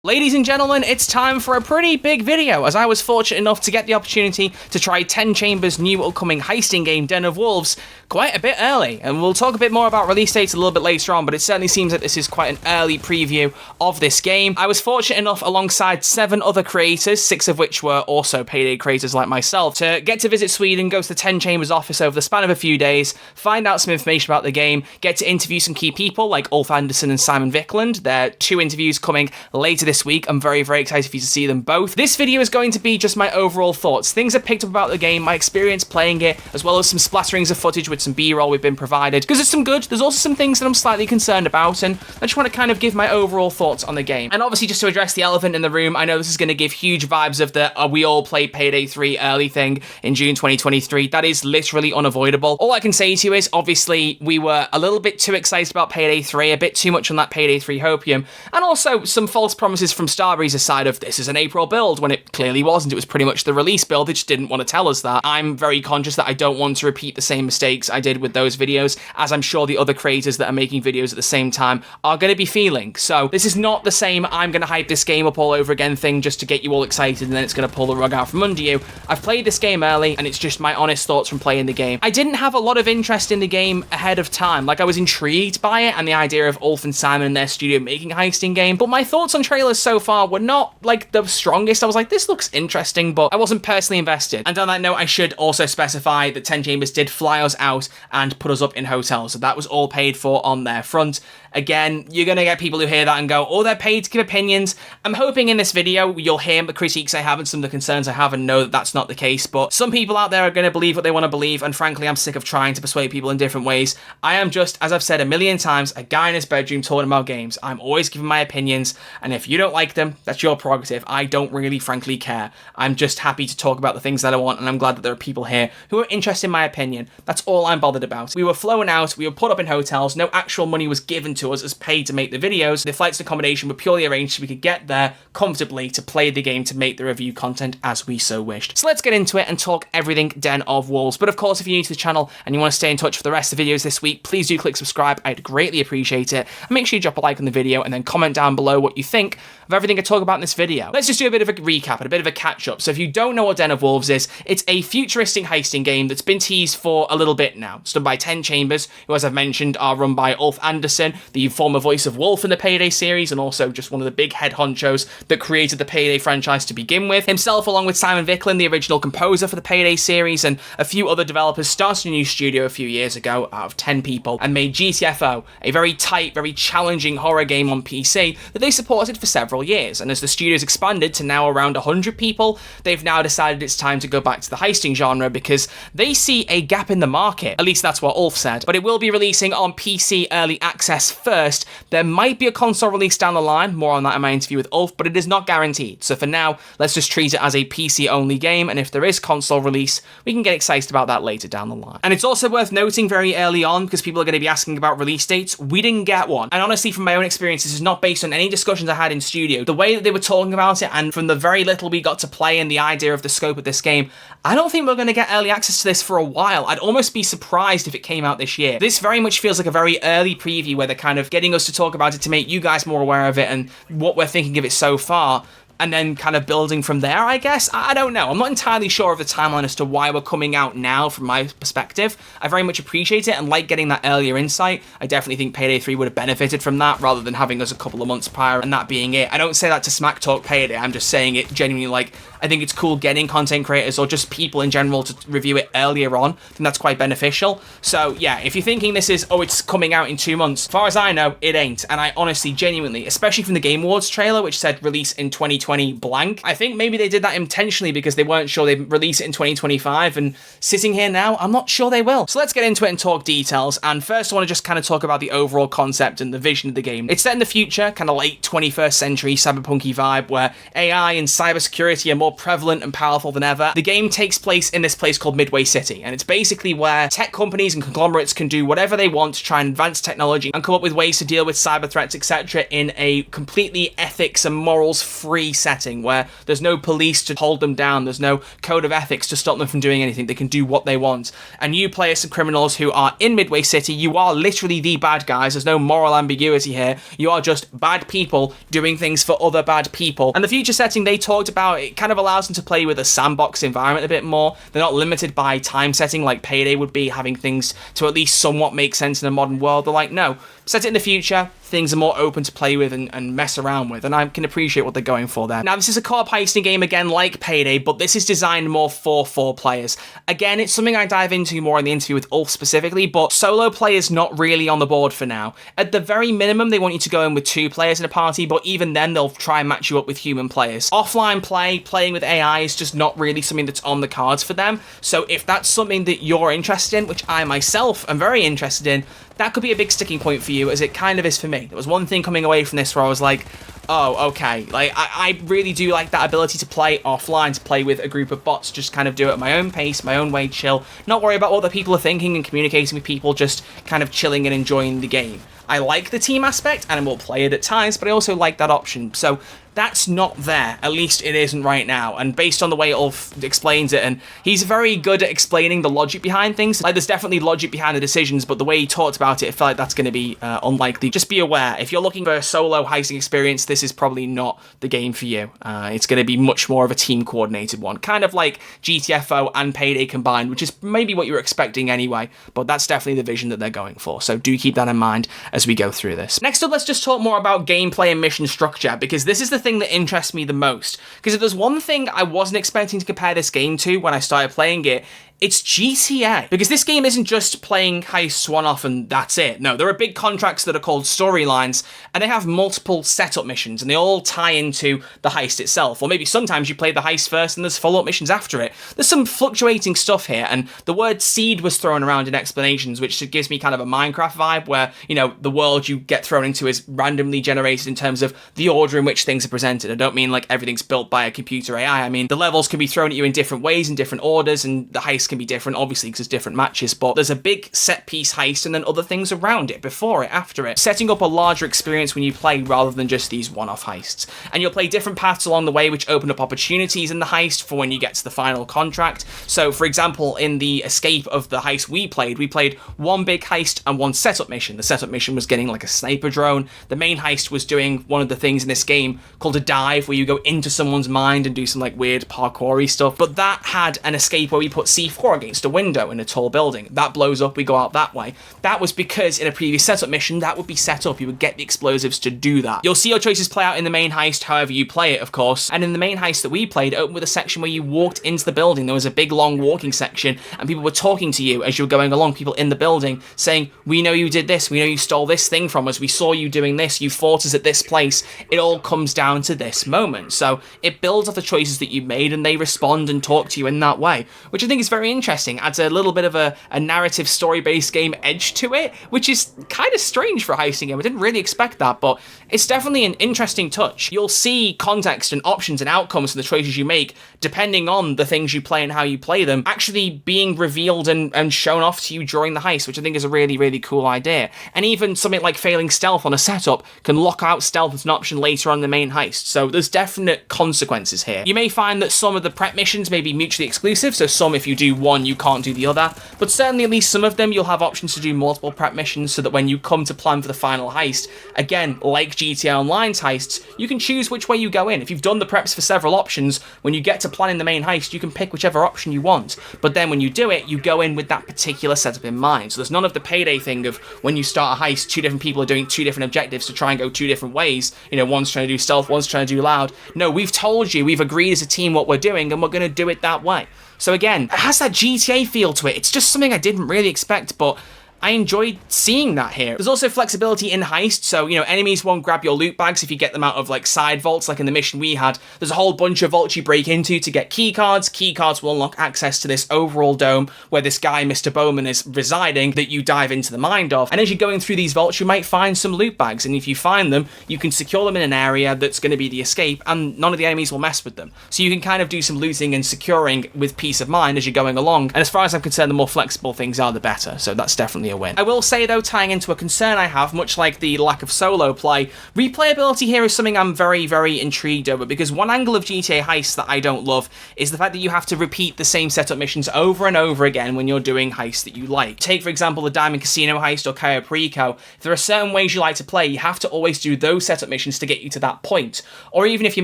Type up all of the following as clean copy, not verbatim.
Ladies and gentlemen, it's time for a pretty big video, as I was fortunate enough to get the opportunity to try 10 Chambers' new upcoming heisting game, Den of Wolves, quite a bit early. And we'll talk a bit more about release dates a little bit later on, but it certainly seems like this is quite an early preview of this game. I was fortunate enough, alongside 7 other creators, 6 of which were also Payday creators like myself, to get to visit Sweden, go to the 10 Chambers office over the span of a few days, find out some information about the game, get to interview some key people like Ulf Andersson and Simon Viklund. There are 2 interviews coming later this week. I'm very excited for you to see them both. This video is going to be just my overall thoughts, things I picked up about the game, my experience playing it, as well as some splatterings of footage with some B-roll we've been provided, because there's some good, there's also some things that I'm slightly concerned about, and I just want to kind of give my overall thoughts on the game. And obviously, just to address the elephant in the room, I know this is going to give huge vibes of the we all played Payday 3 early thing in June 2023. That is literally unavoidable. All I can say to you is, obviously, we were a little bit too excited about Payday 3, a bit too much on that Payday 3 hopium, and also some false promises from Starbreeze's side of this is an April build, when it clearly wasn't. It was pretty much the release build. They just didn't want to tell us that. I'm very conscious that I don't want to repeat the same mistakes I did with those videos, as I'm sure the other creators that are making videos at the same time are going to be feeling. So this is not the same I'm going to hype this game up all over again thing just to get you all excited and then it's going to pull the rug out from under you. I've played this game early and it's just my honest thoughts from playing the game. I didn't have a lot of interest in the game ahead of time. Like, I was intrigued by it and the idea of Ulf and Simon and their studio making a heisting game, but my thoughts on trailers so far were not like the strongest. I was like, this looks interesting, but I wasn't personally invested. And on that note, I should also specify that 10 Chambers did fly us out and put us up in hotels, so that was all paid for on their front. Again, you're going to get people who hear that and go, oh, they're paid to give opinions. I'm hoping in this video you'll hear the critiques I have and some of the concerns I have and know that that's not the case, but some people out there are going to believe what they want to believe, and frankly, I'm sick of trying to persuade people in different ways. I am just, as I've said a million times, a guy in his bedroom talking about games. I'm always giving my opinions, and if you don't like them, that's your prerogative. I don't really, frankly, care. I'm just happy to talk about the things that I want, and I'm glad that there are people here who are interested in my opinion. That's all I'm bothered about. We were flown out, we were put up in hotels, no actual money was given to us as paid to make the videos. The flights and accommodation were purely arranged so we could get there comfortably to play the game, to make the review content as we so wished. So let's get into it and talk everything Den of Wolves. But of course, if you're new to the channel and you want to stay in touch for the rest of the videos this week, please do click subscribe. I'd greatly appreciate it. And make sure you drop a like on the video and then comment down below what you think of everything I talk about in this video. Let's just do a bit of a recap and a bit of a catch-up. So if you don't know what Den of Wolves is, it's a futuristic heisting game that's been teased for a little bit now. It's done by 10 Chambers, who, as I've mentioned, are run by Ulf Andersson, the former voice of Wolf in the Payday series, and also just one of the big head honchos that created the Payday franchise to begin with. Himself, along with Simon Viklund, the original composer for the Payday series, and a few other developers, started a new studio a few years ago out of 10 people and made GTFO, a very tight, very challenging horror game on PC that they supported for several years. And as the studio's expanded to now around 100 people, they've now decided it's time to go back to the heisting genre because they see a gap in the market. At least that's what Ulf said. But it will be releasing on PC early access first. There might be a console release down the line, more on that in my interview with Ulf, but it is not guaranteed. So for now, let's just treat it as a PC only game, and if there is console release, we can get excited about that later down the line. And it's also worth noting very early on, because people are going to be asking about release dates, we didn't get one. And honestly, from my own experience, this is not based on any discussions I had in studio. The way that they were talking about it, and from the very little we got to play and the idea of the scope of this game, I don't think we're going to get early access to this for a while. I'd almost be surprised if it came out this year. This very much feels like a very early preview where they're kind of getting us to talk about it to make you guys more aware of it and what we're thinking of it so far, and then kind of building from there, I guess. I don't know. I'm not entirely sure of the timeline as to why we're coming out now from my perspective. I very much appreciate it and like getting that earlier insight. I definitely think Payday 3 would have benefited from that rather than having us a couple of months prior and that being it. I don't say that to smack talk Payday. I'm just saying it genuinely. Like, I think it's cool getting content creators or just people in general to review it earlier on. I think that's quite beneficial. So yeah, if you're thinking this is, oh, it's coming out in 2 months, as far as I know, it ain't. And I honestly, genuinely, especially from the Game Awards trailer, which said release in 2020 blank, I think maybe they did that intentionally because they weren't sure they'd release it in 2025, and sitting here now, I'm not sure they will. So let's get into it and talk details. And first, I want to just kind of talk about the overall concept and the vision of the game. It's set in the future, kind of late 21st century cyberpunky vibe, where AI and cybersecurity are more prevalent and powerful than ever. The game takes place in this place called Midway Midway City, and it's basically where tech companies and conglomerates can do whatever they want to try and advance technology and come up with ways to deal with cyber threats, etc., in a completely ethics and morals free setting where there's no police to hold them down, there's no code of ethics to stop them from doing anything. They can do what they want. And you play as some criminals who are in Midway City. You are literally the bad guys. There's no moral ambiguity here. You are just bad people doing things for other bad people. And the future setting they talked about, it kind of allows them to play with a sandbox environment a bit more. They're not limited by time setting like Payday would be, having things to at least somewhat make sense in a modern world. They're like, no, set it in the future. Things are more open to play with and mess around with, and I can appreciate what they're going for there. Now, this is a co-op heisting game, again, like Payday, but this is designed more for 4 players. Again, it's something I dive into more in the interview with Ulf specifically, but solo play is not really on the board for now. At the very minimum, they want you to go in with 2 players in a party, but even then, they'll try and match you up with human players. Offline play, playing with AI, is just not really something that's on the cards for them, so if that's something that you're interested in, which I myself am very interested in, that could be a big sticking point for you, as it kind of is for me. There was one thing coming away from this where I was like, oh, okay, like, I really do like that ability to play offline, to play with a group of bots, just kind of do it at my own pace, my own way, chill, not worry about what other people are thinking and communicating with people, just kind of chilling and enjoying the game. I like the team aspect, and I will play it at times, but I also like that option, so that's not there. At least it isn't right now. And based on the way Ulf explains it, and he's very good at explaining the logic behind things. Like, there's definitely logic behind the decisions, but the way he talked about it, I felt like that's going to be unlikely. Just be aware, if you're looking for a solo heisting experience, this is probably not the game for you. It's going to be much more of a team-coordinated one. Kind of like GTFO and Payday combined, which is maybe what you were expecting anyway, but that's definitely the vision that they're going for. So do keep that in mind as we go through this. Next up, let's just talk more about gameplay and mission structure, because this is the thing that interests me the most. Because if there's one thing I wasn't expecting to compare this game to when I started playing it, it's GTA. Because this game isn't just playing heists one-off and that's it. No, there are big contracts that are called storylines, and they have multiple setup missions, and they all tie into the heist itself. Or maybe sometimes you play the heist first and there's follow-up missions after it. There's some fluctuating stuff here, and the word seed was thrown around in explanations, which gives me kind of a Minecraft vibe where, you know, the world you get thrown into is randomly generated in terms of the order in which things are presented. I don't mean like everything's built by a computer AI. I mean, the levels can be thrown at you in different ways, in different orders, and the heist can be different, obviously, because there's different matches, but there's a big set-piece heist and then other things around it, before it, after it, setting up a larger experience when you play rather than just these one-off heists. And you'll play different paths along the way, which open up opportunities in the heist for when you get to the final contract. So, for example, in the escape of the heist we played one big heist and one setup mission. The setup mission was getting like a sniper drone. The main heist was doing one of the things in this game called a dive, where you go into someone's mind and do some like weird parkour-y stuff. But that had an escape where we put C4 against a window in a tall building. That blows up, we go out that way. That was because in a previous setup mission, that would be set up. You would get the explosives to do that. You'll see your choices play out in the main heist, however you play it, of course. And in the main heist that we played, it opened with a section where you walked into the building. There was a big, long walking section, and people were talking to you as you were going along, people in the building, saying, we know you did this, we know you stole this thing from us, we saw you doing this, you fought us at this place. It all comes down to this moment. So it builds off the choices that you made, and they respond and talk to you in that way, which I think is very interesting. Adds a little bit of a narrative story-based game edge to it, which is kind of strange for a heisting game. I didn't really expect that, but it's definitely an interesting touch. You'll see context and options and outcomes for the choices you make, depending on the things you play and how you play them, actually being revealed and shown off to you during the heist, which I think is a really, really cool idea. And even something like failing stealth on a setup can lock out stealth as an option later on in the main heist, so there's definite consequences here. You may find that some of the prep missions may be mutually exclusive, so some, if you do one, you can't do the other, but certainly at least some of them you'll have options to do multiple prep missions, so that when you come to plan for the final heist, again, like GTA Online's heists, you can choose which way you go in. If you've done the preps for several options, when you get to planning the main heist, you can pick whichever option you want, but then when you do it, you go in with that particular setup in mind. So there's none of the Payday thing of when you start a heist, 2 different people are doing 2 different objectives to try and go 2 different ways. You know, one's trying to do stealth, one's trying to do loud. No, we've told you, we've agreed as a team what we're doing, and we're going to do it that way. So again, it has that GTA feel to it. It's just something I didn't really expect, but I enjoyed seeing that here. There's also flexibility in Heist, so, you know, enemies won't grab your loot bags if you get them out of, like, side vaults, like in the mission we had. There's a whole bunch of vaults you break into to get keycards. Keycards will unlock access to this overall dome where this guy, Mr. Bowman, is residing that you dive into the mind of. And as you're going through these vaults, you might find some loot bags, and if you find them, you can secure them in an area that's going to be the escape, and none of the enemies will mess with them. So you can kind of do some looting and securing with peace of mind as you're going along. And as far as I'm concerned, the more flexible things are, the better. So that's definitely a win. I will say, though, tying into a concern I have, much like the lack of solo play, replayability here is something I'm very, very intrigued over, because one angle of GTA Heist that I don't love is the fact that you have to repeat the same setup missions over and over again when you're doing heists that you like. Take, for example, the Diamond Casino heist or Cayo Perico. If there are certain ways you like to play, you have to always do those setup missions to get you to that point. Or even if you're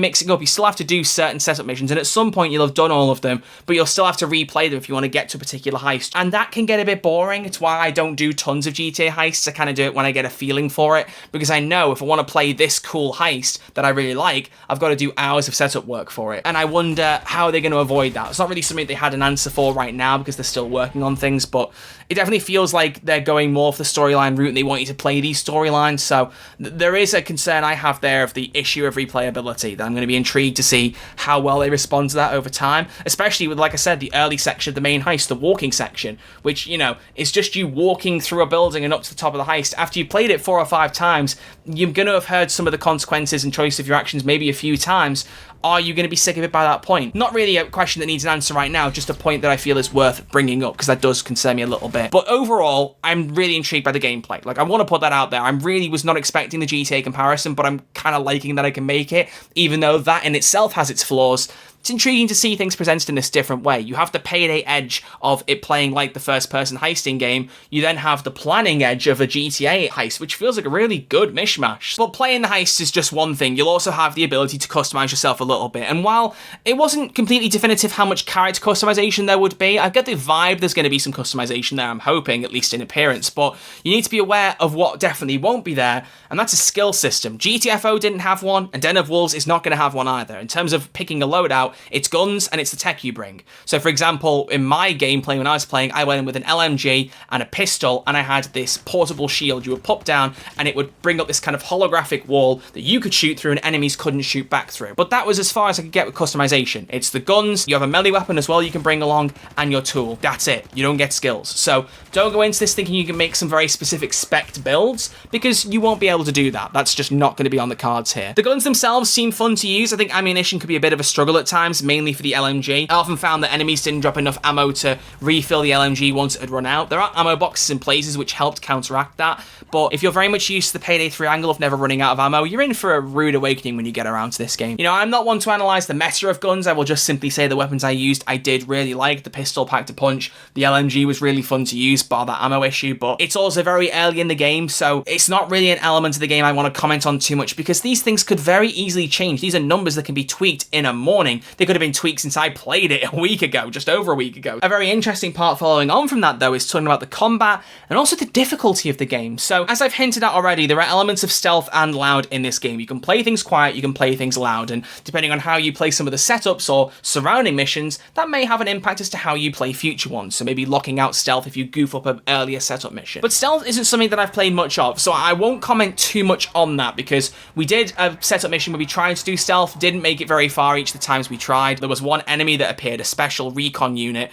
mixing up, you still have to do certain setup missions, and at some point you'll have done all of them, but you'll still have to replay them if you want to get to a particular heist. And that can get a bit boring. It's why I don't do tons of GTA heists. I kind of do it when I get a feeling for it, because I know if I want to play this cool heist that I really like, I've got to do hours of setup work for it. And I wonder how they're going to avoid that. It's not really something they had an answer for right now because they're still working on things, but it definitely feels like they're going more for the storyline route and they want you to play these storylines. So there is a concern I have there of the issue of replayability that I'm going to be intrigued to see how well they respond to that over time, especially with, like I said, the early section of the main heist, the walking section, which, you know, is just you walking through a building and up to the top of the heist. After you played it 4 or 5 times, you're going to have heard some of the consequences and choice of your actions maybe a few times. Are you going to be sick of it by that point? Not really a question that needs an answer right now, just a point that I feel is worth bringing up, because that does concern me a little bit. But overall, I'm really intrigued by the gameplay. Like, I want to put that out there. I really was not expecting the GTA comparison, but I'm kind of liking that I can make it, even though that in itself has its flaws. It's intriguing to see things presented in this different way. You have the Payday edge of it playing like the first-person heisting game. You then have the planning edge of a GTA heist, which feels like a really good mishmash. But playing the heists is just one thing. You'll also have the ability to customize yourself a little bit. And while it wasn't completely definitive how much character customization there would be, I get the vibe there's going to be some customization there, I'm hoping, at least in appearance. But you need to be aware of what definitely won't be there, and that's a skill system. GTFO didn't have one, and Den of Wolves is not going to have one either. In terms of picking a loadout, it's guns and it's the tech you bring. So for example, in my gameplay when I was playing, I went in with an LMG and a pistol, and I had this portable shield you would pop down and it would bring up this kind of holographic wall that you could shoot through and enemies couldn't shoot back through. But that was as far as I could get with customization. It's the guns, you have a melee weapon as well you can bring along, and your tool. That's it. You don't get skills. So don't go into this thinking you can make some very specific spec'd builds, because you won't be able to do that. That's just not going to be on the cards here. The guns themselves seem fun to use. I think ammunition could be a bit of a struggle at times, mainly for the LMG. I often found that enemies didn't drop enough ammo to refill the LMG once it had run out. There are ammo boxes in places which helped counteract that, but if you're very much used to the Payday 3 angle of never running out of ammo, you're in for a rude awakening when you get around to this game. You know, I'm not one to analyze the meta of guns. I will just simply say the weapons I used, I did really like. The pistol packed a punch. The LMG was really fun to use, bar that ammo issue, but it's also very early in the game, so it's not really an element of the game I want to comment on too much, because these things could very easily change. These are numbers that can be tweaked in a morning. They could have been tweaked since I played it a week ago, just over a week ago. A very interesting part following on from that, though, is talking about the combat and also the difficulty of the game. So, as I've hinted at already, there are elements of stealth and loud in this game. You can play things quiet, you can play things loud, and depending on how you play some of the setups or surrounding missions, that may have an impact as to how you play future ones. So maybe locking out stealth if you goof up an earlier setup mission. But stealth isn't something that I've played much of, so I won't comment too much on that, because we did a setup mission where we tried to do stealth, didn't make it very far each of the times we tried. There was one enemy that appeared, a special recon unit,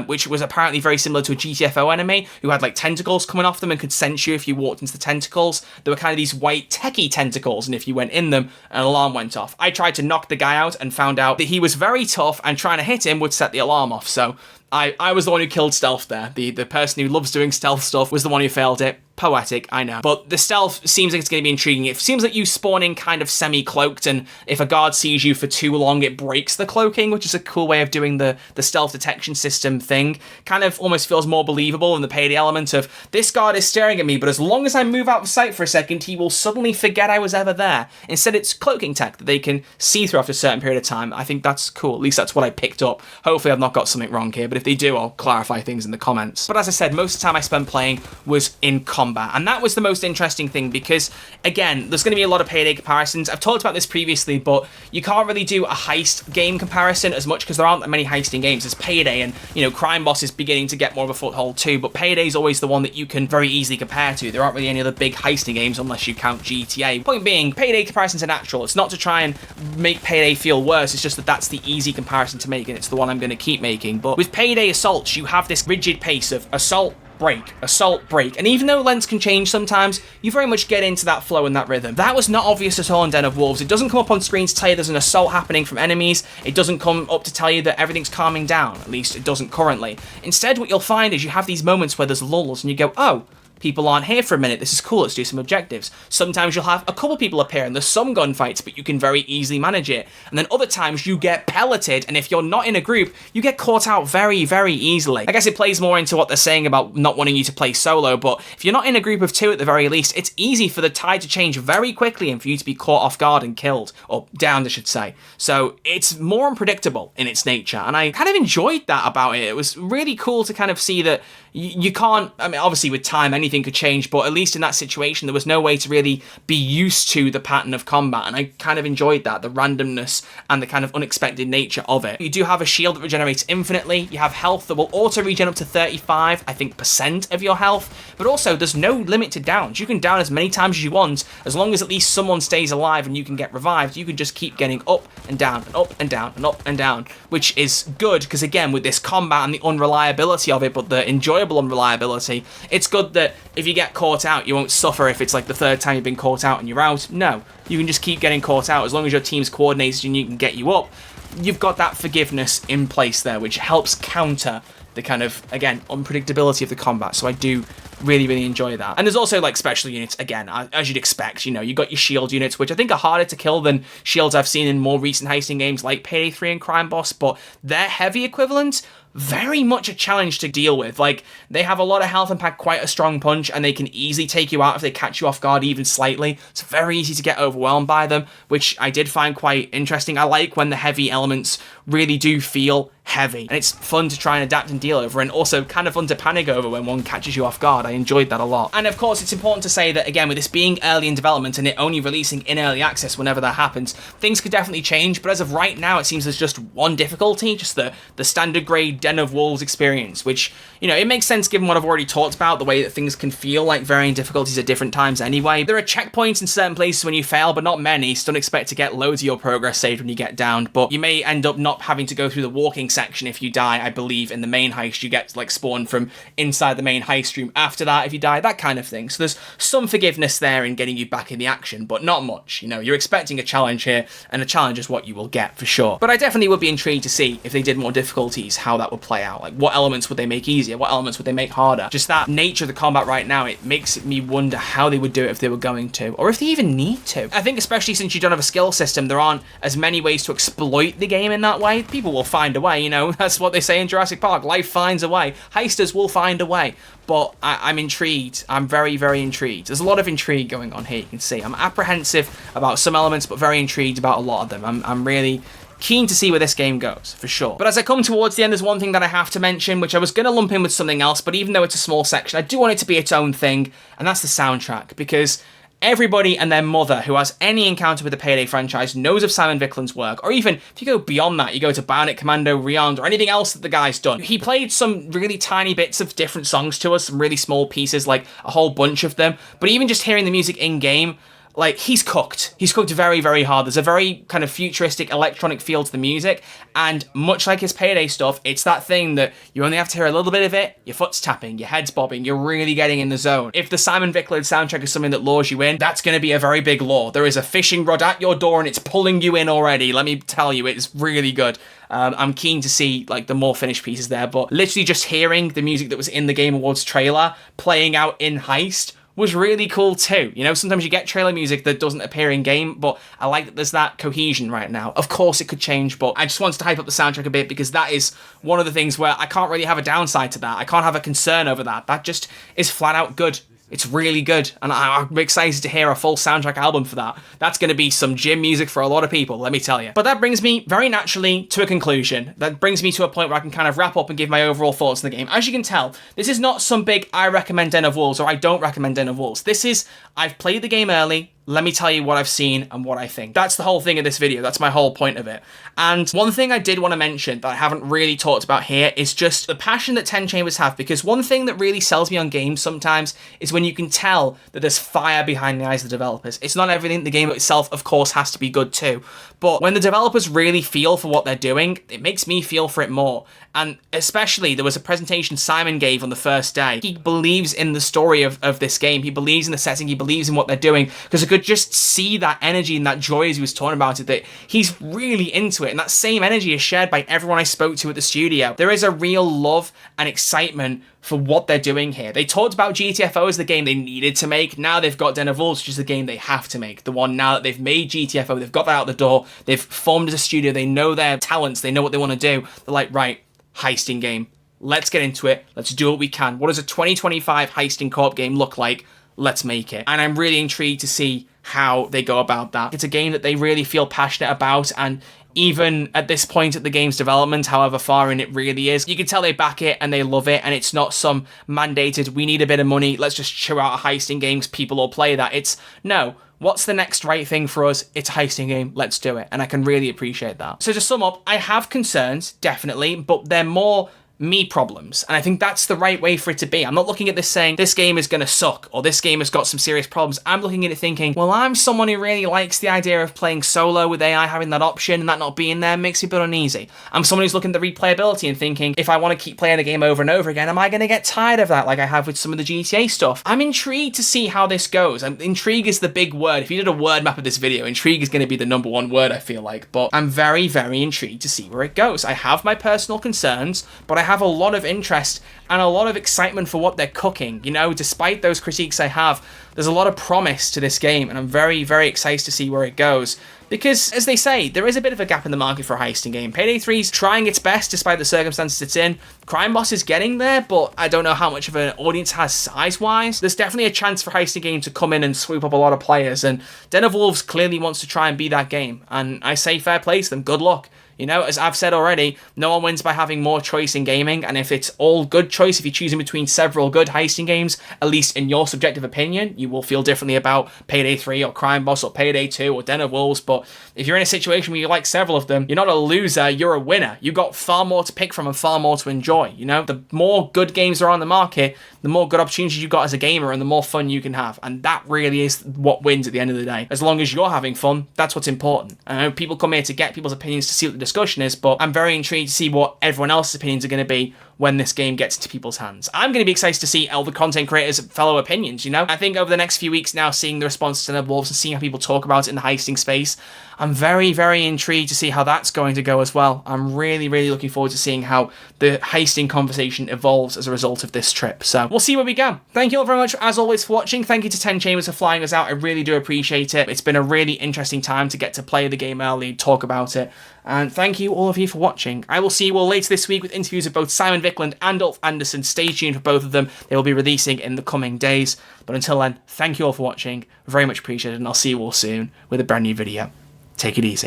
which was apparently very similar to a GTFO enemy, who had like tentacles coming off them and could sense you if you walked into the tentacles. There were kind of these white techie tentacles, and if you went in them, an alarm went off. I tried to knock the guy out and found out that he was very tough, and trying to hit him would set the alarm off. So I was the one who killed stealth there. The person who loves doing stealth stuff was the one who failed it. Poetic, I know. But the stealth seems like it's going to be intriguing. It seems like you spawn in kind of semi-cloaked, and if a guard sees you for too long, it breaks the cloaking, which is a cool way of doing the stealth detection system thing. Kind of almost feels more believable than the Payday element of, this guard is staring at me, but as long as I move out of sight for a second, he will suddenly forget I was ever there. Instead, it's cloaking tech that they can see through after a certain period of time. I think that's cool. At least that's what I picked up. Hopefully I've not got something wrong here, but if they do, I'll clarify things in the comments. But as I said, most of the time I spent playing was in combat, and that was the most interesting thing because, again, there's going to be a lot of Payday comparisons. I've talked about this previously, but you can't really do a heist game comparison as much because there aren't that many heisting games. There's Payday, and, you know, Crime Boss is beginning to get more of a foothold too, but Payday's always the one that you can very easily compare to. There aren't really any other big heisting games unless you count GTA. Point being, Payday comparisons are natural. It's not to try and make Payday feel worse, it's just that that's the easy comparison to make, and it's the one I'm going to keep making. But with Payday Assaults, you have this rigid pace of assault, break, and even though lengths can change sometimes, you very much get into that flow and that rhythm. That was not obvious at all in Den of Wolves. It doesn't come up on screen to tell you there's an assault happening from enemies. It doesn't come up to tell you that everything's calming down. At least it doesn't currently. Instead, what you'll find is you have these moments where there's lulls and you go, oh, people aren't here for a minute, this is cool, let's do some objectives. Sometimes you'll have a couple people appear and there's some gunfights, but you can very easily manage it. And then other times you get pelleted, and if you're not in a group, you get caught out very, very easily. I guess it plays more into what they're saying about not wanting you to play solo, but if you're not in a group of two at the very least, it's easy for the tide to change very quickly and for you to be caught off guard and killed, or downed I should say. So it's more unpredictable in its nature, and I kind of enjoyed that about it. It was really cool to kind of see that you can't, I mean, obviously with time anything could change, but at least in that situation there was no way to really be used to the pattern of combat, and I kind of enjoyed that, the randomness and the kind of unexpected nature of it. You do have a shield that regenerates infinitely, you have health that will auto regen up to 35, I think, % of your health, but also there's no limit to downs. You can down as many times as you want, as long as at least someone stays alive and you can get revived, you can just keep getting up and down and up and down and up and down, which is good because, again, with this combat and the unreliability of it, but the enjoyable unreliability, it's good that if you get caught out, you won't suffer if it's like the third time you've been caught out and you're out. No, you can just keep getting caught out as long as your team's coordinated and you can get you up. You've got that forgiveness in place there, which helps counter the kind of, again, unpredictability of the combat. So I do really, really enjoy that. And there's also like special units, again, as you'd expect. You know, you got your shield units, which I think are harder to kill than shields I've seen in more recent heisting games like Payday 3 and Crime Boss, but their heavy equivalent, very much a challenge to deal with. Like, they have a lot of health and pack quite a strong punch, and they can easily take you out if they catch you off guard even slightly. It's very easy to get overwhelmed by them, which I did find quite interesting. I like when the heavy elements really do feel heavy, and it's fun to try and adapt and deal over, and also kind of fun to panic over when one catches you off guard. I enjoyed that a lot. And of course, it's important to say that, again, with this being early in development and it only releasing in early access whenever that happens, things could definitely change, but as of right now, it seems there's just one difficulty, just the standard grade Den of Wolves experience, which, you know, it makes sense given what I've already talked about, the way that things can feel like varying difficulties at different times anyway. There are checkpoints in certain places when you fail, but not many, so don't expect to get loads of your progress saved when you get downed, but you may end up not having to go through the walking section if you die. I believe in the main heist you get like spawned from inside the main heist room after that if you die, that kind of thing. So there's some forgiveness there in getting you back in the action, but not much. You know, you're expecting a challenge here, and a challenge is what you will get for sure. But I definitely would be intrigued to see if they did more difficulties, how that would play out. Like, what elements would they make easier? What elements would they make harder? Just that nature of the combat right now, it makes me wonder how they would do it if they were going to, or if they even need to. I think especially since you don't have a skill system, there aren't as many ways to exploit the game in that way. People will find a way, you know, that's what they say in Jurassic Park, life finds a way. Heisters will find a way. But I'm intrigued. I'm very, very intrigued. There's a lot of intrigue going on here, you can see. I'm apprehensive about some elements, but very intrigued about a lot of them. I'm really keen to see where this game goes, for sure. But as I come towards the end, there's one thing that I have to mention, which I was going to lump in with something else, but even though it's a small section, I do want it to be its own thing, and that's the soundtrack, because everybody and their mother who has any encounter with the Payday franchise knows of Simon Viklund's work, or even if you go beyond that, you go to Bionic Commando, Beyond, or anything else that the guy's done. He played some really tiny bits of different songs to us, some really small pieces, like a whole bunch of them, but even just hearing the music in-game, like, he's cooked. He's cooked very, very hard. There's a very kind of futuristic electronic feel to the music, and much like his Payday stuff, it's that thing that you only have to hear a little bit of it, your foot's tapping, your head's bobbing, you're really getting in the zone. If the Simon Viklund soundtrack is something that lures you in, that's going to be a very big lure. There is a fishing rod at your door and it's pulling you in already. Let me tell you, it's really good. I'm keen to see like the more finished pieces there, but literally just hearing the music that was in the Game Awards trailer playing out in Heist was really cool too. You know, sometimes you get trailer music that doesn't appear in game, but I like that there's that cohesion right now. Of course it could change, but I just wanted to hype up the soundtrack a bit because that is one of the things where I can't really have a downside to that. I can't have a concern over that. That just is flat out good. It's really good, and I'm excited to hear a full soundtrack album for that. That's going to be some gym music for a lot of people, let me tell you. But that brings me very naturally to a conclusion. That brings me to a point where I can kind of wrap up and give my overall thoughts on the game. As you can tell, this is not some big I recommend Den of Wolves or I don't recommend Den of Wolves. This is, I've played the game early, let me tell you what I've seen and what I think. That's the whole thing of this video. That's my whole point of it. And one thing I did want to mention that I haven't really talked about here is just the passion that 10 Chambers have, because one thing that really sells me on games sometimes is when you can tell that there's fire behind the eyes of the developers. It's not everything. The game itself, of course, has to be good too. But when the developers really feel for what they're doing, it makes me feel for it more. And especially, there was a presentation Simon gave on the first day. He believes in the story of this game. He believes in the setting. He believes in what they're doing. Because I could just see that energy and that joy as he was talking about it, that he's really into it. And that same energy is shared by everyone I spoke to at the studio. There is a real love and excitement for what they're doing here. They talked about GTFO as the game they needed to make. Now they've got Den of Wolves, which is the game they have to make. The one now that they've made GTFO, they've got that out the door. They've formed as a studio. They know their talents. They know what they want to do. They're like, right, heisting game. Let's get into it. Let's do what we can. What does a 2025 heisting co-op game look like? Let's make it. And I'm really intrigued to see how they go about that. It's a game that they really feel passionate about, and even at this point at the game's development, however far in it really is, you can tell they back it and they love it, and it's not some mandated, we need a bit of money, let's just chew out a heisting game because people will play that. It's, no, what's the next right thing for us? It's a heisting game, let's do it. And I can really appreciate that. So to sum up, I have concerns, definitely, but they're more me problems, and I think that's the right way for it to be. I'm not looking at this saying this game is going to suck or this game has got some serious problems. I'm looking at it thinking, well, I'm someone who really likes the idea of playing solo with AI having that option, and that not being there makes me a bit uneasy. I'm someone who's looking at the replayability and thinking, if I want to keep playing the game over and over again, am I going to get tired of that like I have with some of the GTA stuff? I'm intrigued to see how this goes. Intrigue is the big word. If you did a word map of this video, intrigue is going to be the #1 word, I feel like. But I'm very, very intrigued to see where it goes. I have my personal concerns, but I have a lot of interest and a lot of excitement for what they're cooking. You know, despite those critiques I have, there's a lot of promise to this game, and I'm very, very excited to see where it goes. Because, as they say, there is a bit of a gap in the market for a heisting game. Payday 3's trying its best despite the circumstances it's in. Crime Boss is getting there, but I don't know how much of an audience it has size-wise. There's definitely a chance for a heisting game to come in and swoop up a lot of players, and Den of Wolves clearly wants to try and be that game. And I say fair play to them, good luck. You know, as I've said already, no one wins by having more choice in gaming, and if it's all good choice, if you're choosing between several good heisting games, at least in your subjective opinion, you will feel differently about Payday 3 or Crime Boss or Payday 2 or Den of Wolves. But if you're in a situation where you like several of them, you're not a loser, you're a winner. You've got far more to pick from and far more to enjoy. You know, the more good games there are on the market, the more good opportunities you've got as a gamer and the more fun you can have. And that really is what wins at the end of the day. As long as you're having fun, that's what's important. I know people come here to get people's opinions to see what the discussion is, but I'm very intrigued to see what everyone else's opinions are going to be when this game gets into people's hands. I'm going to be excited to see all the content creators' fellow opinions, you know? I think over the next few weeks now, seeing the response to Den of Wolves and seeing how people talk about it in the heisting space, I'm very, very intrigued to see how that's going to go as well. I'm really, really looking forward to seeing how the heisting conversation evolves as a result of this trip. So we'll see where we go. Thank you all very much, as always, for watching. Thank you to 10 Chambers for flying us out. I really do appreciate it. It's been a really interesting time to get to play the game early, talk about it. And thank you, all of you, for watching. I will see you all later this week with interviews of both Simon Viklund and Ulf Andersson. Stay tuned for both of them. They will be releasing in the coming days. But until then, thank you all for watching. Very much appreciated, and I'll see you all soon with a brand new video. Take it easy.